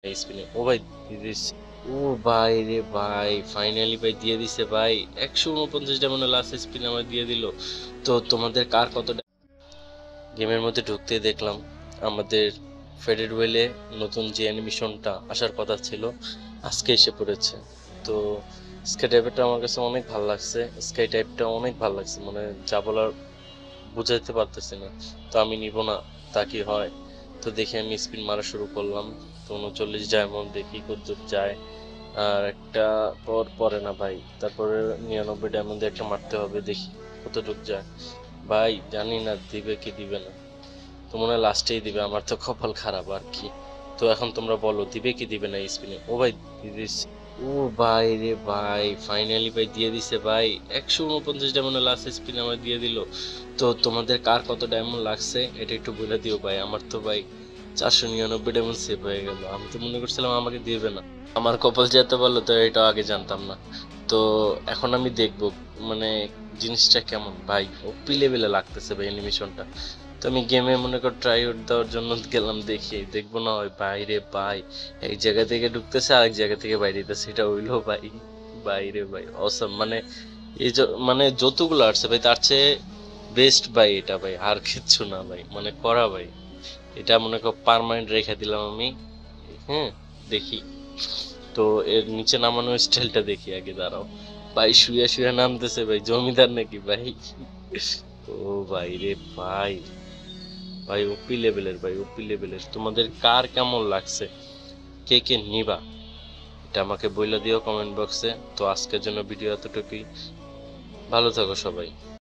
এই স্পিনে ও ভাই দিয়ে দিচ্ছে। ও ভাই রে ভাই, ফাইনালি ভাই দিয়ে দিছে ভাই। 149 ডায়মন্ড লাস্ট স্পিন আমার দিয়ে দিল। তো তোমাদের কার কত গেমের মধ্যে ঢুকতে দেখলাম আমাদের ফেডেড ওয়েলে নতুন যে অ্যানিমেশনটা আসার কথা ছিল আজকে এসে পড়েছে। তো স্কাই টাইপটা আমার কাছে অনেক ভালো লাগছে, স্কাই টাইপটা অনেক ভালো লাগছে, মানে যা বলার বুঝাইতে পারতেছি না। তো আমি নিব না, তা কি হয়। তো দেখি আমি স্পিন মারা শুরু করলাম। তো 39 ডায়মন্ড, দেখি কতদূর যায়। আর একটা পর পরে না ভাই, তারপরে 99 ডায়মন্ড একটা মারতে হবে, দেখি কতটুক যায়। ভাই জানি না দিবে কি দিবে না, তো মনে হয় লাস্টেই দিবে, আমার তো কপাল খারাপ আর কি। তো এখন তোমরা বলো দিবে কি দিবে না স্পিনে। ও ভাই দিয়ে দিচ্ছে। ও ভাই রে ভাই, ফাইনালি ভাই দিয়ে দিছে ভাই। 149 ডায়মন্ড লাস্ট স্পিন আমার দিয়ে দিল। তো তোমাদের কার কত ডায়মন্ড লাগছে এটা একটু বলে দিও ভাই। আমার তো ভাই 499 ডায়মন্ড সেভ হয়ে গেল। আমি তো মনে করছিলাম আমাকে দিবে না, আমার কপাল যে এত ভালো তো এটা আগে জানতাম না। তো এখন আমি দেখবো মানে জিনিসটা কেমন ভাই। ওপি লেভেলে লাগতেছে ভাই অ্যানিমেশনটা। তো আমি গেমে মনে কর ট্রাই আউট দেওয়ার জন্য গেলাম, দেখি দেখবো না হয় বাইরে ভাই এক জায়গা থেকে ঢুকতেছে আরেক জায়গা থেকে বাইরে যেতেছে, এটা হইলো ভাই। বাইরে ভাই অসম, মানে মানে যতগুলো আসছে ভাই তার চেয়ে বেস্ট ভাই এটা ভাই, আর কিচ্ছু না ভাই, মানে করা ভাই। এটা মনে কর পার্মানেন্ট রেখে দিলাম আমি। হ্যাঁ, দেখি। তো এর নিচে নামানো স্টাইলটা দেখি আগে, দাঁড়াও। ভাই শুয়ে শুয়ে নামতেছে ভাই, জমিদার নাকি ভাই। ও ভাই রে ভাই, ভাই ওপি লেভেলের ভাই, ওপি লেভেলের। তোমাদের কার কেমন লাগছে, কে কে নিবা, এটা আমাকে বইলা দিও কমেন্ট বক্সে। তো আজকের জন্য ভিডিও এতটুকুই, ভালো থাকো সবাই।